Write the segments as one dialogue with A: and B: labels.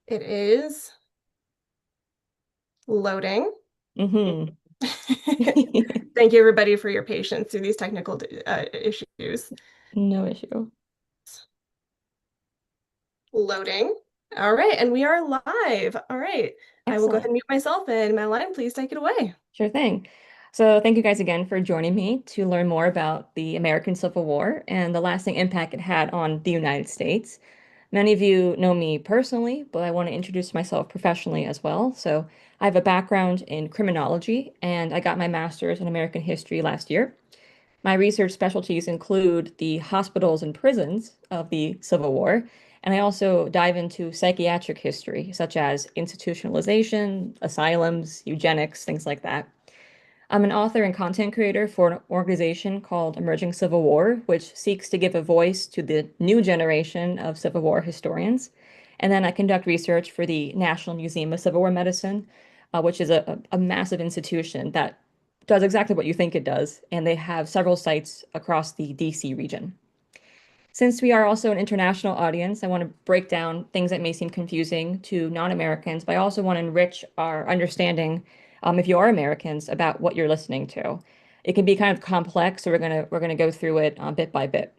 A: It is loading.
B: Mm-hmm.
A: Thank you, everybody, for your patience through these technical issues.
B: No issue.
A: Loading. All right, and we are live. All right, I will go ahead
B: Excellent.
A: and mute myself, and Madeline, please take it away.
B: Sure thing. So thank you guys again for joining me to learn more about the American Civil War and the lasting impact it had on the United States. Many of you know me personally, but I want to introduce myself professionally as well. So I have a background in criminology, and I got my master's in American history last year. My research specialties include the hospitals and prisons of the Civil War, and I also dive into psychiatric history, such as institutionalization, asylums, eugenics, things like that. I'm an author and content creator for an organization called Emerging Civil War, which seeks to give a voice to the new generation of Civil War historians. And then I conduct research for the National Museum of Civil War Medicine, which is a massive institution that does exactly what you think it does. And they have several sites across the DC region. Since we are also an international audience, I want to break down things that may seem confusing to non-Americans, but I also want to enrich our understanding, if you are Americans, about what you're listening to. It can be kind of complex, so we're gonna go through it bit by bit.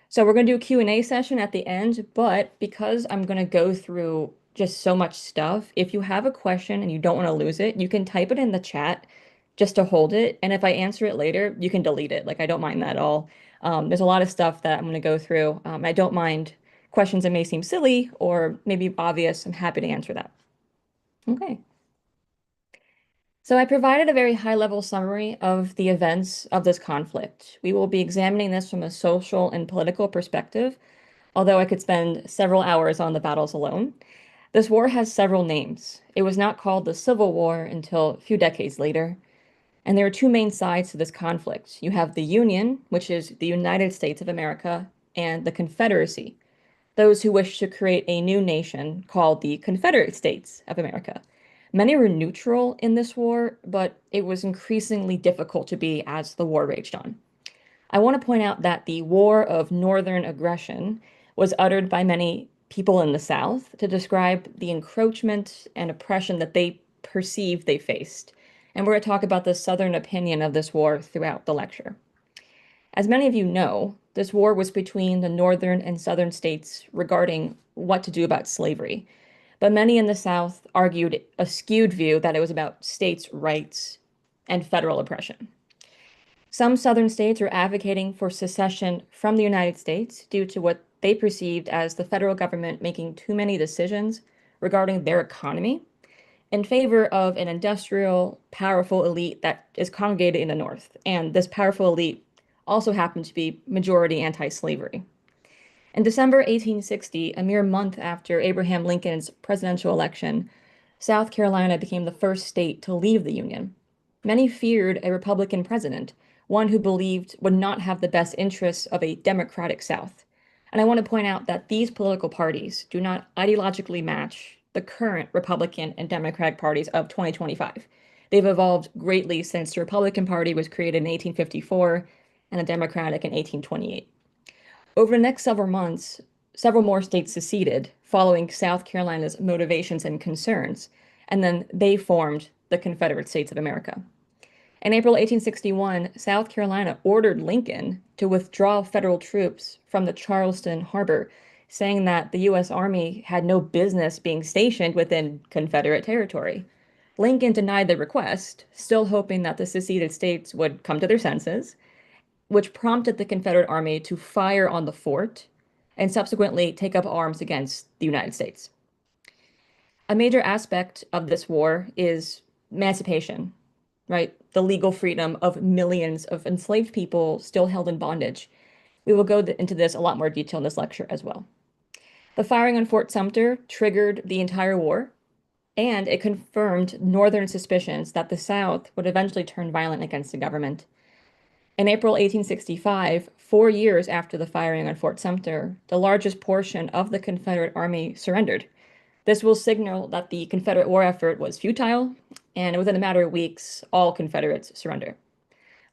B: So we're going to do a Q&A session at the end, but because I'm going to go through just so much stuff, if you have a question and you don't want to lose it, you can type it in the chat just to hold it. And if I answer it later, you can delete it. Like, I don't mind that at all. There's a lot of stuff that I'm going to go through. I don't mind questions that may seem silly or maybe obvious. I'm happy to answer that. Okay. So I provided a very high-level summary of the events of this conflict. We will be examining this from a social and political perspective, although I could spend several hours on the battles alone. This war has several names. It was not called the Civil War until a few decades later, and there are two main sides to this conflict. You have the Union, which is the United States of America, and the Confederacy, those who wish to create a new nation called the Confederate States of America. Many were neutral in this war, but it was increasingly difficult to be as the war raged on. I want to point out that the war of northern aggression was uttered by many people in the South to describe the encroachment and oppression that they perceived they faced. And we're going to talk about the Southern opinion of this war throughout the lecture. As many of you know, this war was between the northern and southern states regarding what to do about slavery. But many in the South argued a skewed view that it was about states' rights and federal oppression. Some southern states are advocating for secession from the United States due to what they perceived as the federal government making too many decisions regarding their economy in favor of an industrial, powerful elite that is congregated in the North. And this powerful elite also happened to be majority anti-slavery. In December 1860, a mere month after Abraham Lincoln's presidential election, South Carolina became the first state to leave the Union. Many feared a Republican president, one who believed would not have the best interests of a democratic South. And I want to point out that these political parties do not ideologically match the current Republican and Democratic parties of 2025. They've evolved greatly since the Republican Party was created in 1854 and the Democratic in 1828. Over the next several months, several more states seceded following South Carolina's motivations and concerns, and then they formed the Confederate States of America. In April 1861, South Carolina ordered Lincoln to withdraw federal troops from the Charleston harbor, saying that the U.S. Army had no business being stationed within Confederate territory. Lincoln denied the request, still hoping that the seceded states would come to their senses, which prompted the Confederate Army to fire on the fort and subsequently take up arms against the United States. A major aspect of this war is emancipation, right? The legal freedom of millions of enslaved people still held in bondage. We will go into this a lot more detail in this lecture as well. The firing on Fort Sumter triggered the entire war, and it confirmed Northern suspicions that the South would eventually turn violent against the government. In April 1865, 4 years after the firing on Fort Sumter, the largest portion of the Confederate Army surrendered. This will signal that the Confederate war effort was futile, and within a matter of weeks, all Confederates surrender.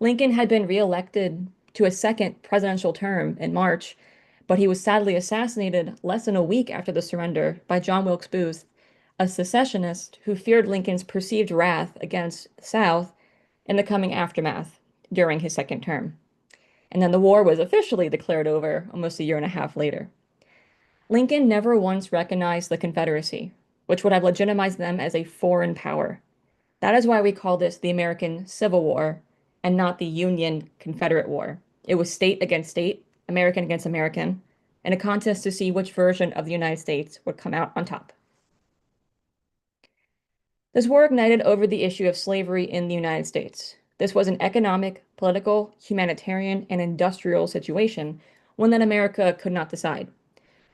B: Lincoln had been reelected to a second presidential term in March, but he was sadly assassinated less than a week after the surrender by John Wilkes Booth, a secessionist who feared Lincoln's perceived wrath against the South in the coming aftermath during his second term. And then the war was officially declared over almost a year and a half later. Lincoln never once recognized the Confederacy, which would have legitimized them as a foreign power. That is why we call this the American Civil War and not the Union Confederate War. It was state against state, American against American, in a contest to see which version of the United States would come out on top. This war ignited over the issue of slavery in the United States. This was an economic, political, humanitarian, and industrial situation, one that America could not decide.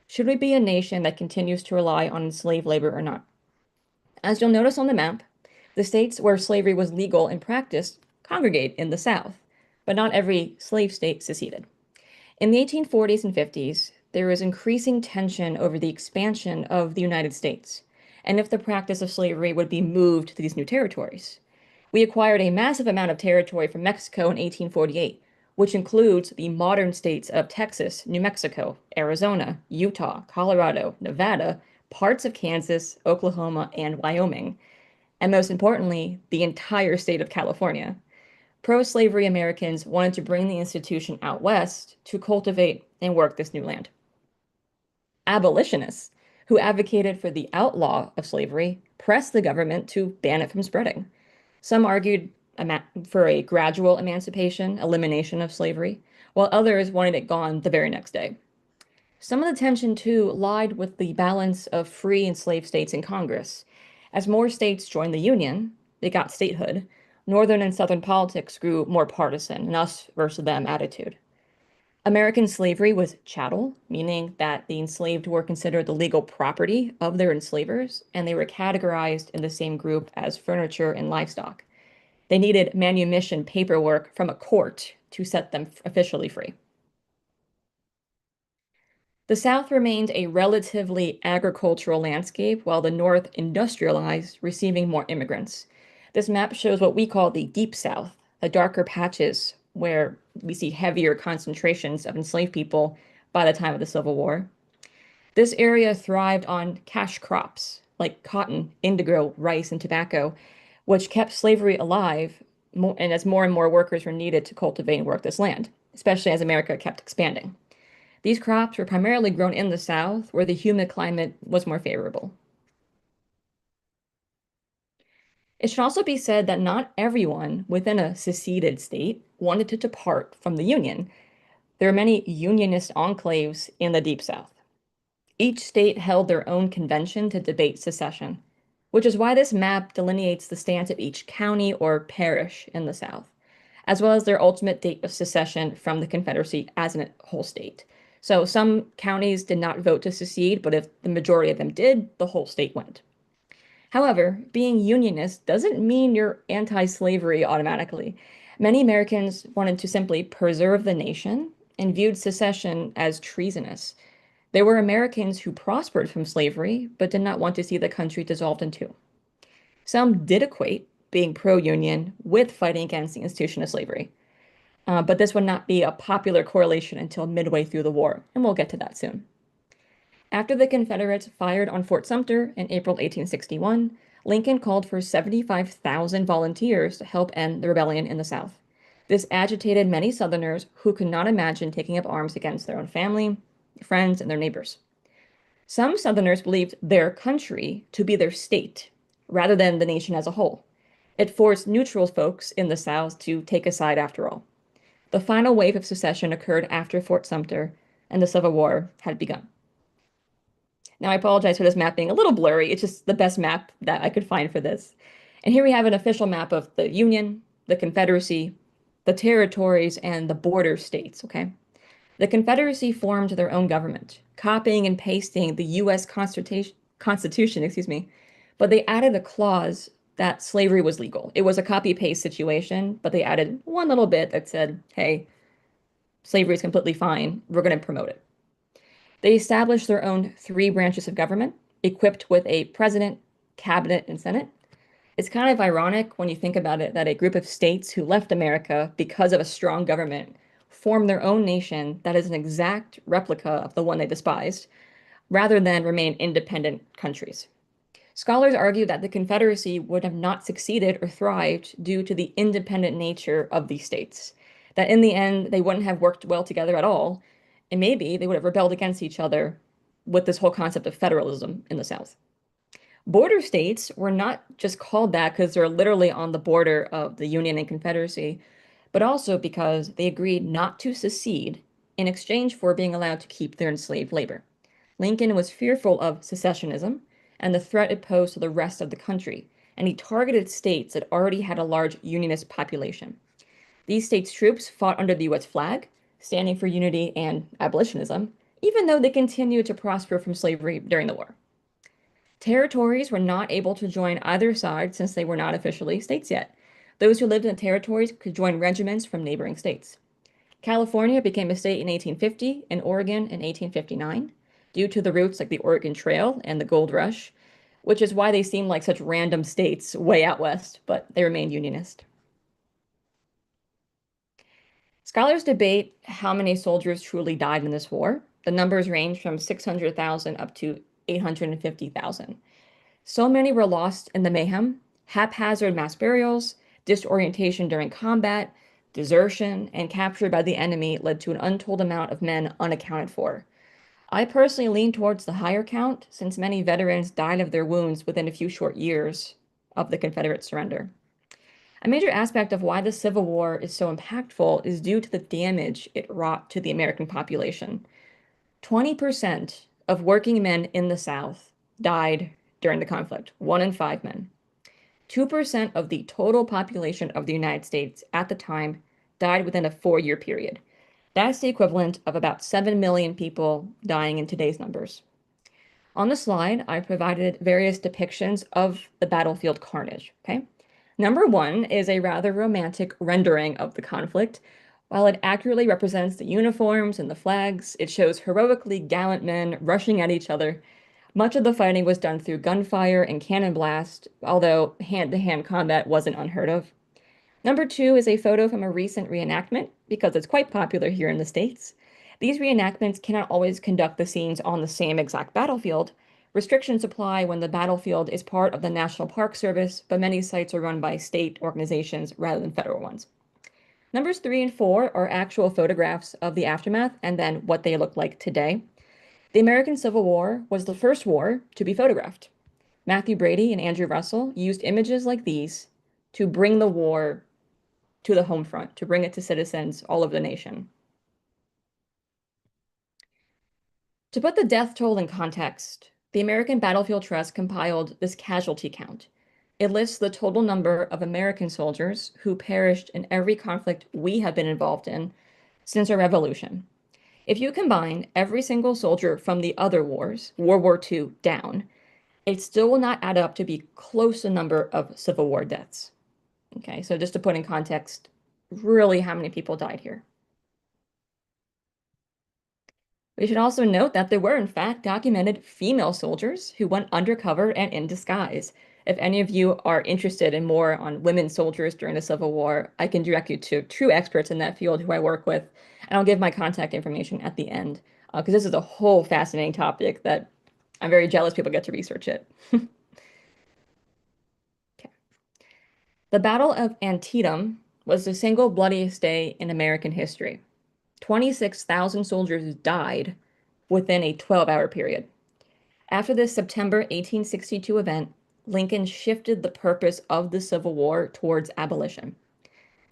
B: Should we be a nation that continues to rely on enslaved labor or not? As you'll notice on the map, the states where slavery was legal in practice congregate in the South, but not every slave state seceded. In the 1840s and 50s, there was increasing tension over the expansion of the United States and if the practice of slavery would be moved to these new territories. We acquired a massive amount of territory from Mexico in 1848, which includes the modern states of Texas, New Mexico, Arizona, Utah, Colorado, Nevada, parts of Kansas, Oklahoma, and Wyoming, and most importantly, the entire state of California. Pro-slavery Americans wanted to bring the institution out west to cultivate and work this new land. Abolitionists, who advocated for the outlaw of slavery, pressed the government to ban it from spreading. Some argued for a gradual emancipation, elimination of slavery, while others wanted it gone the very next day. Some of the tension, too, lied with the balance of free and slave states in Congress. As more states joined the Union, they got statehood. Northern and Southern politics grew more partisan, an us versus them attitude. American slavery was chattel, meaning that the enslaved were considered the legal property of their enslavers, and they were categorized in the same group as furniture and livestock. They needed manumission paperwork from a court to set them officially free. The South remained a relatively agricultural landscape, while the North industrialized, receiving more immigrants. This map shows what we call the Deep South, the darker patches where we see heavier concentrations of enslaved people by the time of the Civil War. This area thrived on cash crops like cotton, indigo, rice, and tobacco, which kept slavery alive, and as more and more workers were needed to cultivate and work this land, especially as America kept expanding. These crops were primarily grown in the South, where the humid climate was more favorable. It should also be said that not everyone within a seceded state wanted to depart from the Union. There are many Unionist enclaves in the Deep South. Each state held their own convention to debate secession, which is why this map delineates the stance of each county or parish in the South, as well as their ultimate date of secession from the Confederacy as a whole state. So some counties did not vote to secede, but if the majority of them did, the whole state went. However, being Unionist doesn't mean you're anti-slavery automatically. Many Americans wanted to simply preserve the nation and viewed secession as treasonous. There were Americans who prospered from slavery, but did not want to see the country dissolved in two. Some did equate being pro-Union with fighting against the institution of slavery. But this would not be a popular correlation until midway through the war, and we'll get to that soon. After the Confederates fired on Fort Sumter in April 1861, Lincoln called for 75,000 volunteers to help end the rebellion in the South. This agitated many Southerners who could not imagine taking up arms against their own family, friends, and their neighbors. Some Southerners believed their country to be their state, rather than the nation as a whole. It forced neutral folks in the South to take a side after all. The final wave of secession occurred after Fort Sumter, and the Civil War had begun. Now, I apologize for this map being a little blurry. It's just the best map that I could find for this. And here we have an official map of the Union, the Confederacy, the territories, and the border states, okay? The Confederacy formed their own government, copying and pasting the U.S. Constitution, but they added a clause that slavery was legal. It was a copy-paste situation, but they added one little bit that said, hey, slavery is completely fine. We're going to promote it. They established their own three branches of government, equipped with a president, cabinet, and senate. It's kind of ironic when you think about it that a group of states who left America because of a strong government form their own nation that is an exact replica of the one they despised, rather than remain independent countries. Scholars argue that the Confederacy would have not succeeded or thrived due to the independent nature of these states, that in the end, they wouldn't have worked well together at all, and maybe they would have rebelled against each other with this whole concept of federalism in the South. Border states were not just called that because they're literally on the border of the Union and Confederacy, but also because they agreed not to secede in exchange for being allowed to keep their enslaved labor. Lincoln was fearful of secessionism and the threat it posed to the rest of the country, and he targeted states that already had a large Unionist population. These states' troops fought under the U.S. flag, standing for unity and abolitionism, even though they continued to prosper from slavery during the war. Territories were not able to join either side since they were not officially states yet. Those who lived in the territories could join regiments from neighboring states. California became a state in 1850 and Oregon in 1859 due to the routes like the Oregon Trail and the Gold Rush, which is why they seem like such random states way out west, but they remained Unionist. Scholars debate how many soldiers truly died in this war. The numbers range from 600,000 up to 850,000. So many were lost in the mayhem, haphazard mass burials, disorientation during combat, desertion, and capture by the enemy led to an untold amount of men unaccounted for. I personally lean towards the higher count, since many veterans died of their wounds within a few short years of the Confederate surrender. A major aspect of why the Civil War is so impactful is due to the damage it wrought to the American population. 20% of working men in the South died during the conflict, 1 in 5 men. 2% of the total population of the United States at the time died within a 4-year period. That's the equivalent of about 7 million people dying in today's numbers. On the slide, I provided various depictions of the battlefield carnage, okay? Number one is a rather romantic rendering of the conflict. While it accurately represents the uniforms and the flags, it shows heroically gallant men rushing at each other. Much of the fighting was done through gunfire and cannon blast, although hand-to-hand combat wasn't unheard of. Number two is a photo from a recent reenactment, because it's quite popular here in the States. These reenactments cannot always conduct the scenes on the same exact battlefield. Restrictions apply when the battlefield is part of the National Park Service, but many sites are run by state organizations rather than federal ones. Numbers 3 and 4 are actual photographs of the aftermath and then what they look like today. The American Civil War was the first war to be photographed. Matthew Brady and Andrew Russell used images like these to bring the war to the home front, to bring it to citizens all over the nation. To put the death toll in context, the American Battlefield Trust compiled this casualty count. It lists the total number of American soldiers who perished in every conflict we have been involved in since our revolution. If you combine every single soldier from the other wars, World War II down, it still will not add up to be close to the number of Civil War deaths. Okay, so just to put in context, really how many people died here. We should also note that there were, in fact, documented female soldiers who went undercover and in disguise. If any of you are interested in more on women soldiers during the Civil War, I can direct you to true experts in that field who I work with, and I'll give my contact information at the end, because this is a whole fascinating topic that I'm very jealous people get to research it. Okay. The Battle of Antietam was the single bloodiest day in American history. 26,000 soldiers died within a 12-hour period. After this September 1862 event, Lincoln shifted the purpose of the Civil War towards abolition.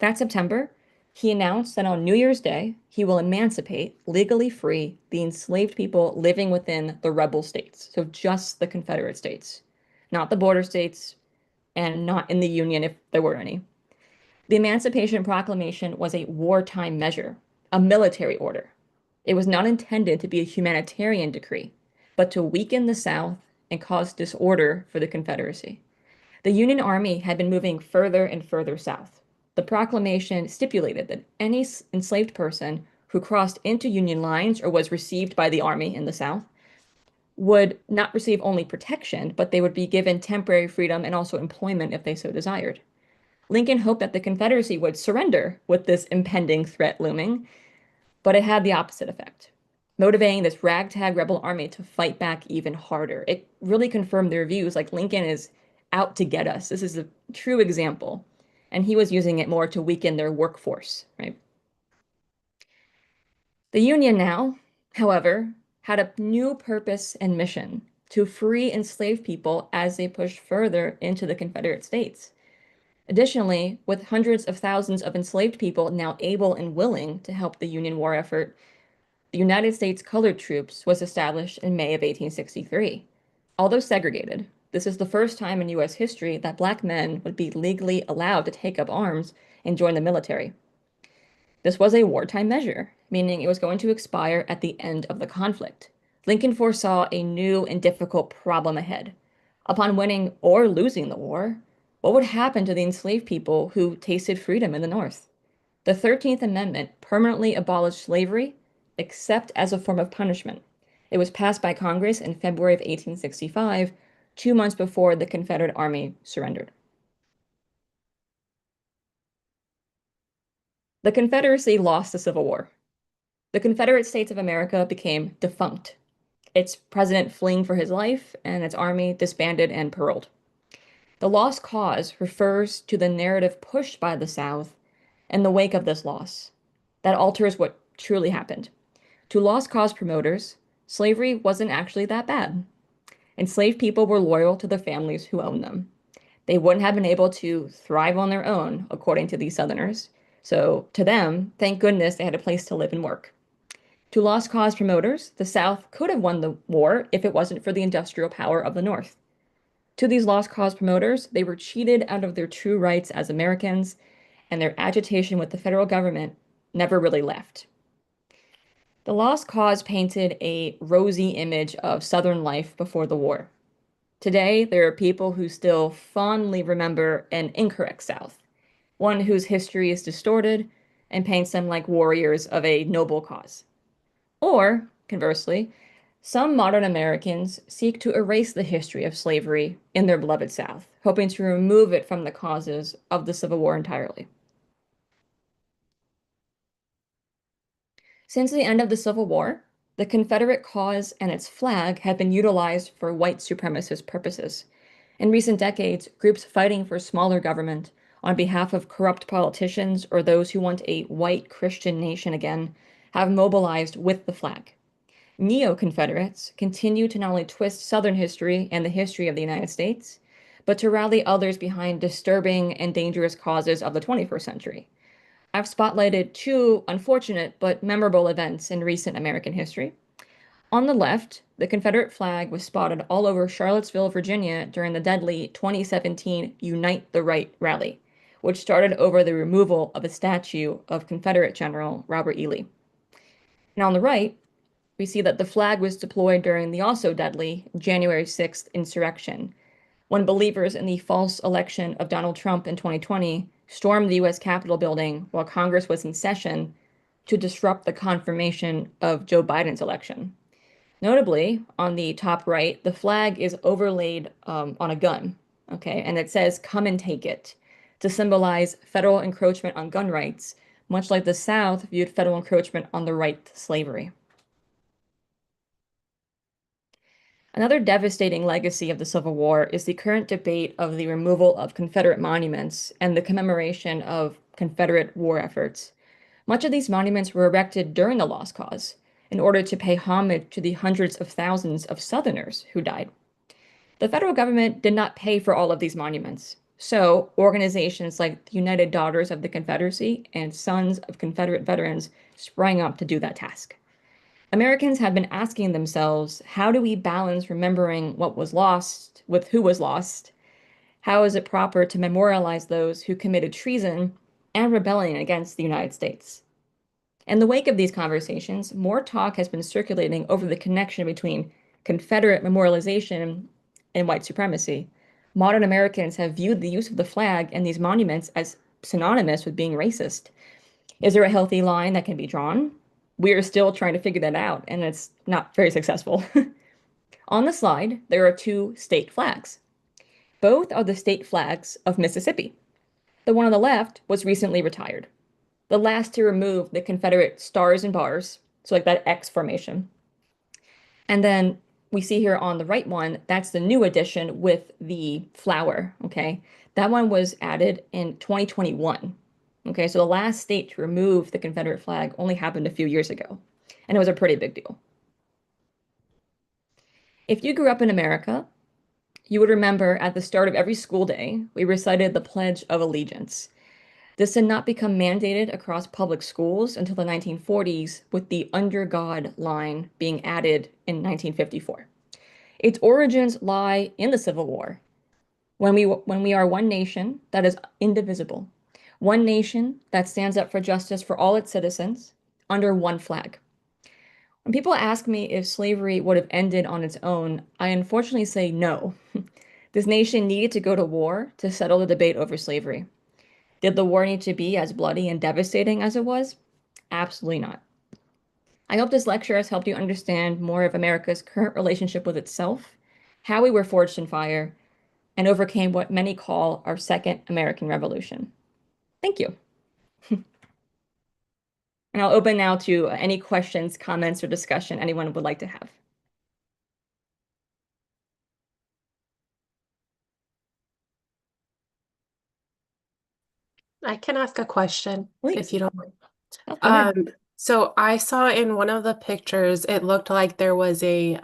B: That September, he announced that on New Year's Day, he will emancipate, legally free, the enslaved people living within the rebel states, so just the Confederate states, not the border states, and not in the Union if there were any. The Emancipation Proclamation was a wartime measure, a military order. It was not intended to be a humanitarian decree, but to weaken the South and cause disorder for the Confederacy. The Union Army had been moving further and further south. The proclamation stipulated that any enslaved person who crossed into Union lines or was received by the Army in the South would not receive only protection, but they would be given temporary freedom and also employment if they so desired. Lincoln hoped that the Confederacy would surrender with this impending threat looming, But it had the opposite effect, motivating this ragtag rebel army to fight back even harder. It really confirmed their views like Lincoln is out to get us. This is a true example. And he was using it more to weaken their workforce, right? The Union now, however, had a new purpose and mission to free enslaved people as they pushed further into the Confederate States. Additionally, with hundreds of thousands of enslaved people now able and willing to help the Union war effort, the United States Colored Troops was established in May of 1863. Although segregated, this is the first time in U.S. history that Black men would be legally allowed to take up arms and join the military. This was a wartime measure, meaning it was going to expire at the end of the conflict. Lincoln foresaw a new and difficult problem ahead. Upon winning or losing the war, what would happen to the enslaved people who tasted freedom in the North? The 13th Amendment permanently abolished slavery, except as a form of punishment. It was passed by Congress in February of 1865, 2 months before the Confederate Army surrendered. The Confederacy lost the Civil War. The Confederate States of America became defunct, its president fleeing for his life, and its army disbanded and paroled. The lost cause refers to the narrative pushed by the South in the wake of this loss that alters what truly happened. To lost cause promoters, slavery wasn't actually that bad. Enslaved people were loyal to the families who owned them. They wouldn't have been able to thrive on their own, according to these Southerners. So, to them, thank goodness they had a place to live and work. To lost cause promoters, the South could have won the war if it wasn't for the industrial power of the North. To these lost cause promoters, they were cheated out of their true rights as Americans, and their agitation with the federal government never really left. The lost cause painted a rosy image of Southern life before the war. Today, there are people who still fondly remember an incorrect South, one whose history is distorted and paints them like warriors of a noble cause. Or, conversely, some modern Americans seek to erase the history of slavery in their beloved South, hoping to remove it from the causes of the Civil War entirely. Since the end of the Civil War, the Confederate cause and its flag have been utilized for white supremacist purposes. In recent decades, groups fighting for smaller government on behalf of corrupt politicians or those who want a white Christian nation again have mobilized with the flag. Neo-Confederates continue to not only twist Southern history and the history of the United States, but to rally others behind disturbing and dangerous causes of the 21st century. I've spotlighted two unfortunate but memorable events in recent American history. On the left, the Confederate flag was spotted all over Charlottesville, Virginia during the deadly 2017 Unite the Right rally, which started over the removal of a statue of Confederate General Robert E. Lee. And on the right, we see that the flag was deployed during the also deadly January 6th insurrection, when believers in the false election of Donald Trump in 2020 stormed the U.S. Capitol building while Congress was in session to disrupt the confirmation of Joe Biden's election. Notably, on the top right, the flag is overlaid on a gun, okay, and it says, "Come and take it," to symbolize federal encroachment on gun rights, much like the South viewed federal encroachment on the right to slavery. Another devastating legacy of the Civil War is the current debate of the removal of Confederate monuments and the commemoration of Confederate war efforts. Much of these monuments were erected during the Lost Cause in order to pay homage to the hundreds of thousands of Southerners who died. The federal government did not pay for all of these monuments, so organizations like the United Daughters of the Confederacy and Sons of Confederate Veterans sprang up to do that task. Americans have been asking themselves, how do we balance remembering what was lost with who was lost? How is it proper to memorialize those who committed treason and rebellion against the United States? In the wake of these conversations, more talk has been circulating over the connection between Confederate memorialization and white supremacy. Modern Americans have viewed the use of the flag and these monuments as synonymous with being racist. Is there a healthy line that can be drawn? We are still trying to figure that out, and it's not very successful. On the slide, there are two state flags. Both are the state flags of Mississippi. The one on the left was recently retired. the last to remove the Confederate stars and bars, so like that X formation. And then we see here on the right one, that's the new edition with the flower, okay? That one was added in 2021. Okay, so the last state to remove the Confederate flag only happened a few years ago, and it was a pretty big deal. If you grew up in America, you would remember at the start of every school day, we recited the Pledge of Allegiance. This did not become mandated across public schools until the 1940s, with the Under God line being added in 1954. Its origins lie in the Civil War, when we are one nation that is indivisible, one nation that stands up for justice for all its citizens under one flag. When people ask me if slavery would have ended on its own, I unfortunately say no. This nation needed to go to war to settle the debate over slavery. Did the war need to be as bloody and devastating as it was? Absolutely not. I hope this lecture has helped you understand more of America's current relationship with itself, how we were forged in fire, and overcame what many call our Second American Revolution. Thank you. And I'll open now to any questions, comments, or discussion anyone would like to have.
C: I can ask a question if
B: Please.
C: you don't mind.
B: Oh, go ahead.
C: So I saw in one of the pictures, it looked like there was I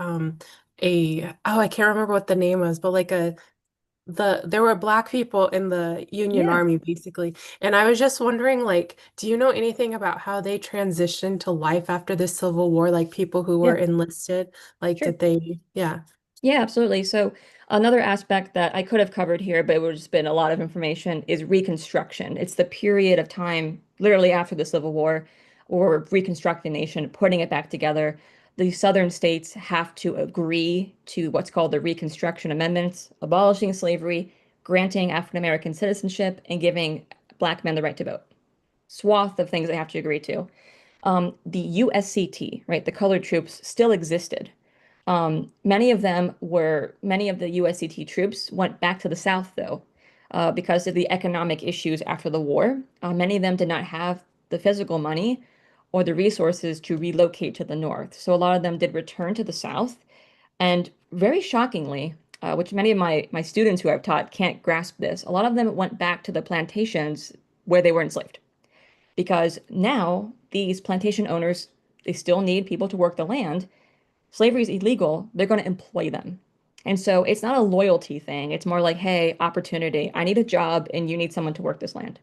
C: can't remember what the name was, but like there were black people in the Union
B: Yeah,
C: Army basically. And I was just wondering, like, do you know anything about how they transitioned to life after the Civil War? Like people who
B: yeah,
C: were enlisted, like
B: sure.
C: did they, yeah.
B: Yeah, absolutely. So another aspect that I could have covered here, but it would have just been a lot of information, is Reconstruction. It's the period of time literally after the Civil War, or reconstructing the nation, putting it back together. The Southern states have to agree to what's called the Reconstruction Amendments, abolishing slavery, granting African American citizenship, and giving Black men the right to vote. Swath of things they have to agree to. The USCT, right, the colored troops still existed. Many of the USCT troops went back to the South, though, because of the economic issues after the war. Many of them did not have the physical money or the resources to relocate to the North. So a lot of them did return to the South. And very shockingly, which many of my students who I've taught can't grasp this, a lot of them went back to the plantations where they were enslaved. Because now these plantation owners, they still need people to work the land. Slavery is illegal, they're going to employ them. And so it's not a loyalty thing. It's more like, hey, opportunity. I need a job and you need someone to work this land.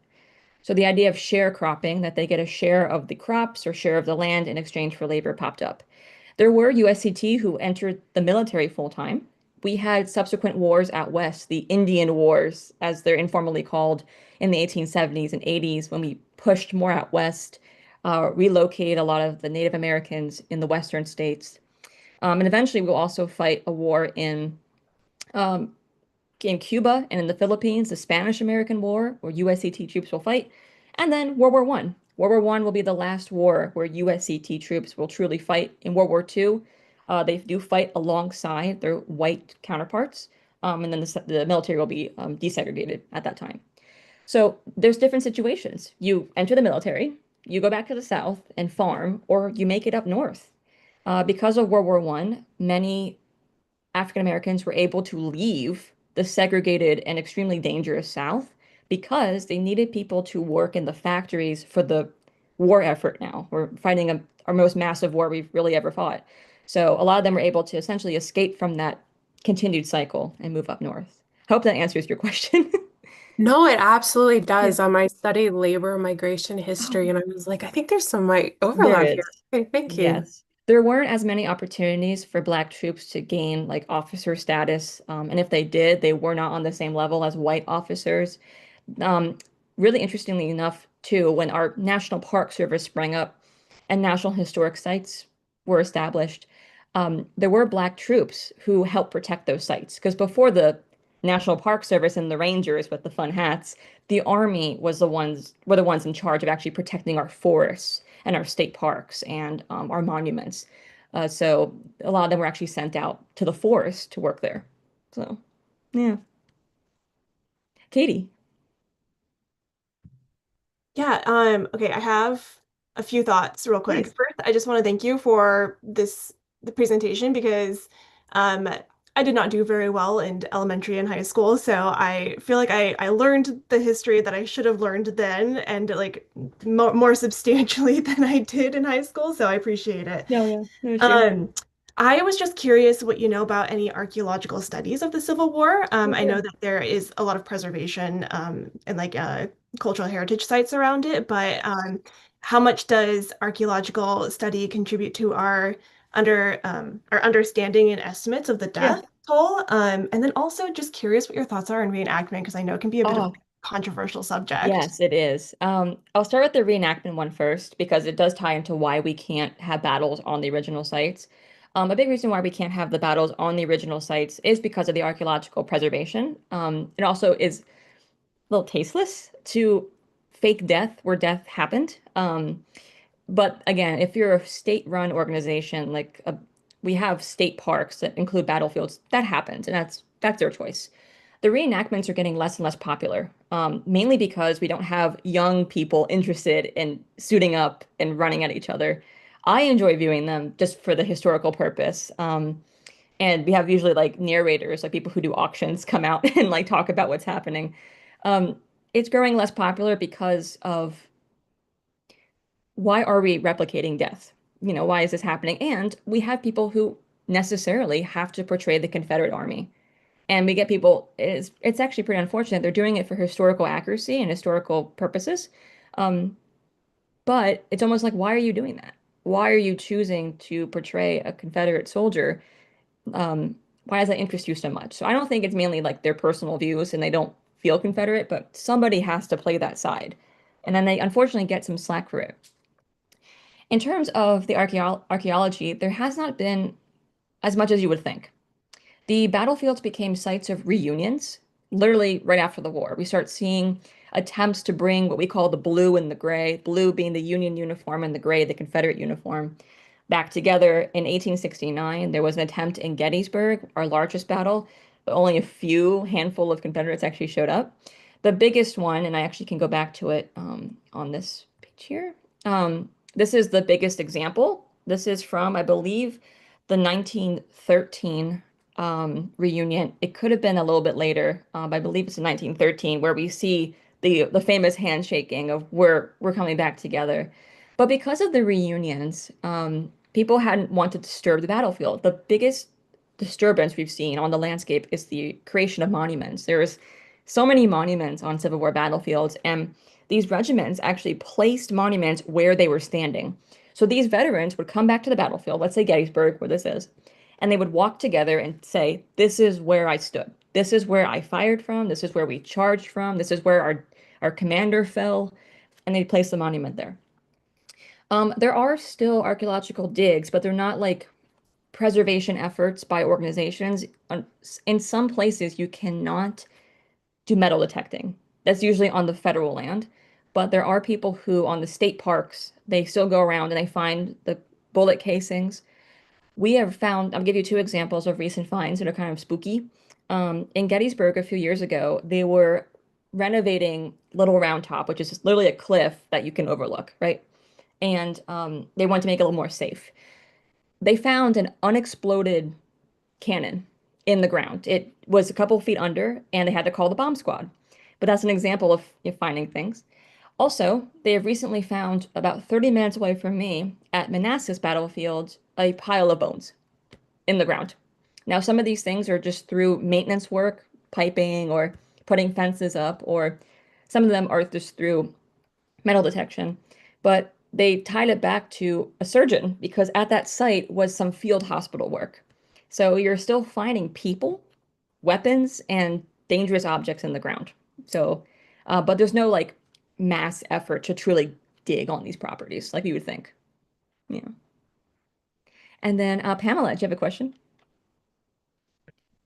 B: So the idea of sharecropping, that they get a share of the crops or share of the land in exchange for labor, popped up. There were USCT who entered the military full time. We had subsequent wars out west, the Indian Wars, as they're informally called, in the 1870s and 80s, when we pushed more out west, relocated a lot of the Native Americans in the western states. And eventually we'll also fight a war um, in Cuba and in the Philippines, the Spanish-American War, where USCT troops will fight. And then World War One. World War One will be the last war where USCT troops will truly fight. In World War Two, they do fight alongside their white counterparts. And then the military will be desegregated at that time. So there's different situations. You enter the military, you go back to the South and farm, or you make it up north. Because of World War One, many African Americans were able to leave the segregated and extremely dangerous South because they needed people to work in the factories for the war effort now. We're fighting our most massive war we've really ever fought. So a lot of them were able to essentially escape from that continued cycle and move up north. Hope that answers your question.
C: No, it absolutely
B: Yeah.
C: does. I studied labor migration history, and I was like, I think there's some like
B: There
C: overlap here.
B: is.
C: Okay, thank you.
B: Yes. There weren't as many opportunities for Black troops to gain like officer status. And if they did, they were not on the same level as white officers. Um, Really interestingly enough, too, when our National Park Service sprang up and National Historic Sites were established, there were Black troops who helped protect those sites. Because before the National Park Service and the Rangers with the fun hats, the Army were the ones in charge of actually protecting our forests and our state parks and our monuments. So a lot of them were actually sent out to the forest to work there. So, yeah. Katie.
A: Yeah, okay, I have a few thoughts real quick.
B: Please.
A: First, I just want to thank you for the presentation because um I did not do very well in elementary and high school, so I feel like I learned the history that I should have learned then and like more substantially than I did in high school, so I appreciate it.
B: No, yeah, no issue.
A: Um, I was just curious what you know about any archaeological studies of the Civil War.
B: Oh,
A: I
B: sure.
A: know that there is a lot of preservation and like cultural heritage sites around it, but how much does archaeological study contribute to our understanding and estimates of the
B: Yeah.
A: death toll? And then also just curious what your thoughts are on reenactment because I know it can be a bit of a
B: Oh,
A: controversial subject.
B: yes, it is. I'll start with the reenactment one first because it does tie into why we can't have battles on the original sites. A big reason why we can't have the battles on the original sites is because of the archaeological preservation. It also is a little tasteless to fake death where death happened. But again, if you're a state-run organization, we have state parks that include battlefields, that happens, and that's their choice. The reenactments are getting less and less popular, mainly because we don't have young people interested in suiting up and running at each other. I enjoy viewing them just for the historical purpose. And we have usually like narrators, like people who do auctions, come out and like talk about what's happening. Um, it's growing less popular because of why are we replicating death? Why is this happening? And we have people who necessarily have to portray the Confederate Army. And we get people, it's actually pretty unfortunate. They're doing it for historical accuracy and historical purposes. Um, but it's almost like, why are you doing that? Why are you choosing to portray a Confederate soldier? Um, why does that interest you so much? So I don't think it's mainly like their personal views and they don't feel Confederate, but somebody has to play that side. And then they unfortunately get some slack for it. In terms of the archaeology, there has not been as much as you would think. The battlefields became sites of reunions literally right after the war. We start seeing attempts to bring what we call the blue and the gray, blue being the Union uniform and the gray, the Confederate uniform, back together. In 1869, there was an attempt in Gettysburg, our largest battle, but only a few handful of Confederates actually showed up. The biggest one, and I actually can go back to it on this page here. This is the biggest example. This is from, I believe, the 1913 reunion. It could have been a little bit later. I believe it's in 1913 where we see the famous handshaking of we're coming back together. But because of the reunions, people hadn't wanted to disturb the battlefield. The biggest disturbance we've seen on the landscape is the creation of monuments. There's so many monuments on Civil War battlefields, and these regiments actually placed monuments where they were standing. So these veterans would come back to the battlefield, let's say Gettysburg, where this is, and they would walk together and say, "This is where I stood. This is where I fired from. This is where we charged from. This is where our commander fell," and they'd place the monument there. There are still archaeological digs, but they're not like preservation efforts by organizations. In some places, you cannot do metal detecting. That's usually on the federal land, but there are people who on the state parks, they still go around and they find the bullet casings. We have found, I'll give you two examples of recent finds that are kind of spooky. In Gettysburg a few years ago, they were renovating Little Round Top, which is just literally a cliff that you can overlook, right? And they wanted to make it a little more safe. They found an unexploded cannon in the ground. It was a couple feet under, and they had to call the bomb squad. But that's an example of finding things. Also, they have recently found about 30 minutes away from me at Manassas battlefield a pile of bones in the ground. Now, some of these things are just through maintenance work, piping, or putting fences up, or some of them are just through metal detection. But they tied it back to a surgeon because at that site was some field hospital work. So you're still finding people, weapons, and dangerous objects in the ground. So, but there's no like mass effort to truly dig on these properties like you would think. Yeah. And then Pamela, do you have a question?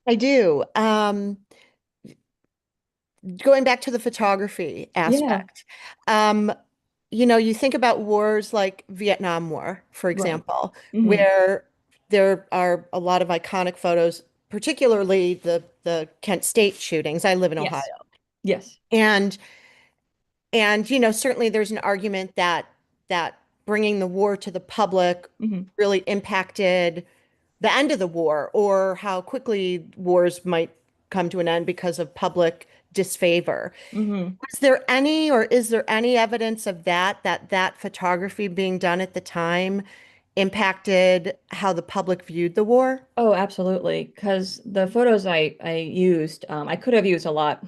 D: I do. Going back to the photography
B: Yeah.
D: aspect, you think about wars like Vietnam War, for
B: Right.
D: example,
B: Hmm.
D: where there are a lot of iconic photos, particularly the Kent State shootings. I live in Ohio.
B: Yes. Yes.
D: And And, certainly there's an argument that bringing the war to the public
B: Hmm.
D: really impacted the end of the war or how quickly wars might come to an end because of public disfavor.
B: Hmm.
D: Was there any or is there any evidence of that photography being done at the time impacted how the public viewed the war?
B: Oh, absolutely. Because the photos I used, I could have used a lot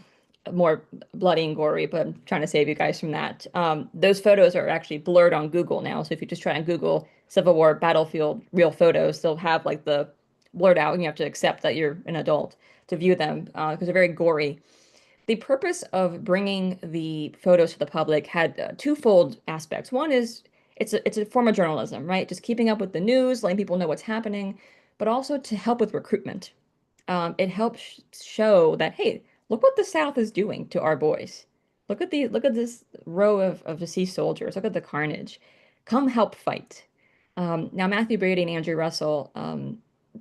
B: more bloody and gory, but I'm trying to save you guys from that. Those photos are actually blurred on Google now. So if you just try and Google Civil War battlefield real photos, they'll have like the blurred out, and you have to accept that you're an adult to view them because they're very gory. The purpose of bringing the photos to the public had twofold aspects. One is it's a form of journalism, right? Just keeping up with the news, letting people know what's happening, but also to help with recruitment. It helps show that, hey, look what the South is doing to our boys. Look at this row of deceased soldiers. Look at the carnage. Come help fight. Now Matthew Brady and Andrew Russell,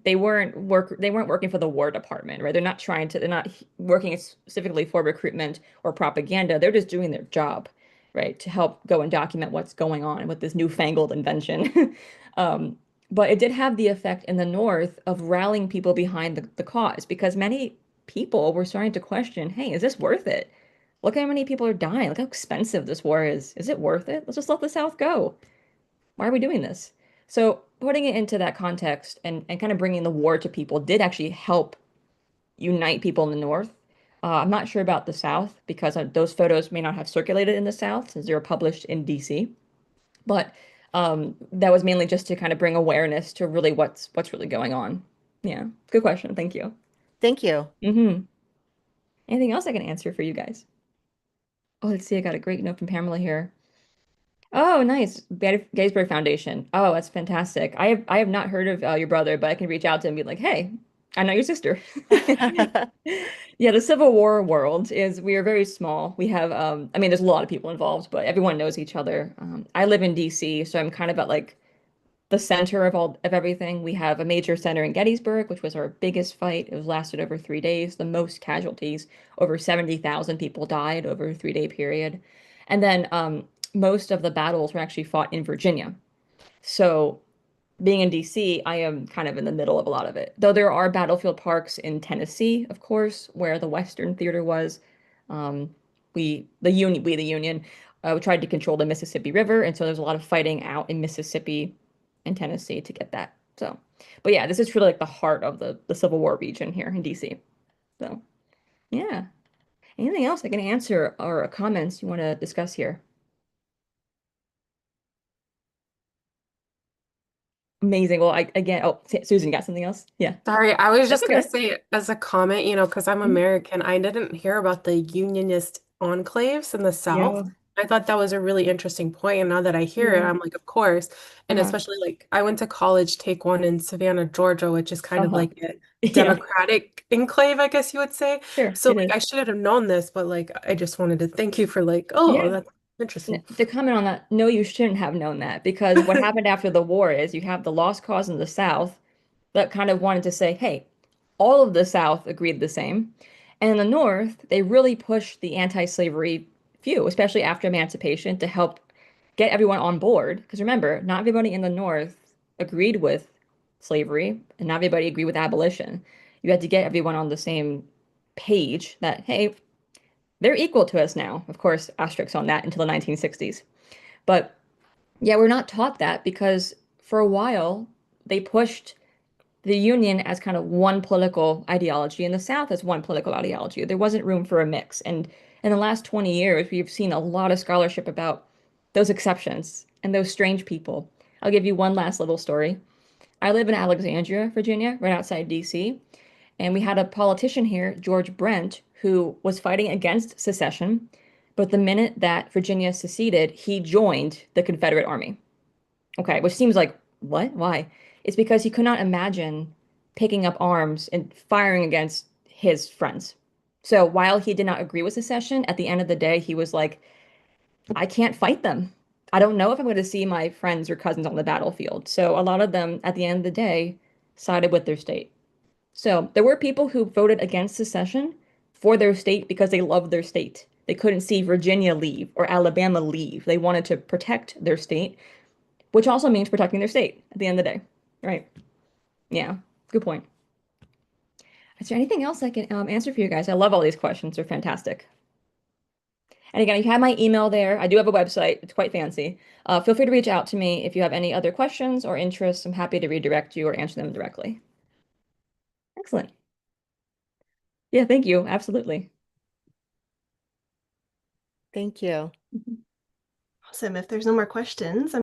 B: they weren't working for the War Department, right? They're not working specifically for recruitment or propaganda. They're just doing their job, right? To help go and document what's going on with this newfangled invention. Um, but it did have the effect in the North of rallying people behind the cause because many people were starting to question, hey, is this worth it? Look how many people are dying. Look how expensive this war is. Is it worth it? Let's just let the South go. Why are we doing this? So putting it into that context and kind of bringing the war to people did actually help unite people in the North. I'm not sure about the South because those photos may not have circulated in the South since they were published in DC. But that was mainly just to kind of bring awareness to really what's really going on. Yeah, good question. Thank you.
D: Thank you.
B: Anything else I can answer for you guys? Oh, let's see. I got a great note from Pamela here. Oh, nice. Gettysburg Foundation. Oh, that's fantastic. I have not heard of your brother, but I can reach out to him and be like, hey, I know your sister. Yeah, the Civil War world is we are very small. We have I mean, there's a lot of people involved, but everyone knows each other. I live in DC, so I'm kind of at like the center of everything. We have a major center in Gettysburg, which was our biggest fight. It was lasted over 3 days, the most casualties. Over 70,000 people died over a 3 day period. And then most of the battles were actually fought in Virginia. So being in DC, I am kind of in the middle of a lot of it. Though there are battlefield parks in Tennessee, of course, where the Western Theater was. Um, we the Union, we tried to control the Mississippi River, and so there's a lot of fighting out in Mississippi and Tennessee to get that. So, but yeah, this is really like the heart of the Civil War region here in DC. So, yeah. Anything else I can answer or comments you want to discuss here? Amazing. Well, I again, oh, Susan, you got something else? Yeah.
C: Sorry, I was
B: That's
C: just gonna
B: okay.
C: say as a comment, because I'm
B: Mhm.
C: American, I didn't hear about the Unionist enclaves in the South.
B: Yeah.
C: I thought that was a really interesting point, and now that I hear it,
B: Yeah.
C: I'm like, of course. And
B: Uh-huh.
C: especially like I went to college, take one in Savannah, Georgia, which is kind of
B: Uh-huh.
C: like a
B: Yeah.
C: Democratic enclave, I guess you would say.
B: Sure,
C: So
B: it
C: like
B: is.
C: I should have known this, but like I just wanted to thank you for like,
B: Yeah.
C: oh, that's interesting.
B: To comment on that, no, you shouldn't have known that because what happened after the war is you have the lost cause in the South that kind of wanted to say, hey, all of the South agreed the same. And in the North, they really pushed the anti-slavery view, especially after emancipation, to help get everyone on board. Because remember, not everybody in the North agreed with slavery, and not everybody agreed with abolition. You had to get everyone on the same page that, hey, they're equal to us now. Of course, asterisks on that until the 1960s. But yeah, we're not taught that because for a while they pushed the Union as kind of one political ideology and the South as one political ideology. There wasn't room for a mix. And in the last 20 years, we've seen a lot of scholarship about those exceptions and those strange people. I'll give you one last little story. I live in Alexandria, Virginia, right outside DC, and we had a politician here, George Brent, who was fighting against secession. But the minute that Virginia seceded, he joined the Confederate Army. Okay, which seems like, what? Why? It's because he could not imagine picking up arms and firing against his friends. So while he did not agree with secession, at the end of the day, he was like, I can't fight them. I don't know if I'm going to see my friends or cousins on the battlefield. So a lot of them, at the end of the day, sided with their state. So there were people who voted against secession for their state because they loved their state. They couldn't see Virginia leave or Alabama leave. They wanted to protect their state, which also means protecting their state at the end of the day. Right. Yeah. Good point. Is there anything else I can answer for you guys? I love all these questions. They're fantastic. And again, you have my email there. I do have a website. It's quite fancy. Feel free to reach out to me if you have any other questions or interests. I'm happy to redirect you or answer them directly. Excellent. Yeah, thank you. Absolutely.
D: Thank you.
A: Awesome. If there's no more questions,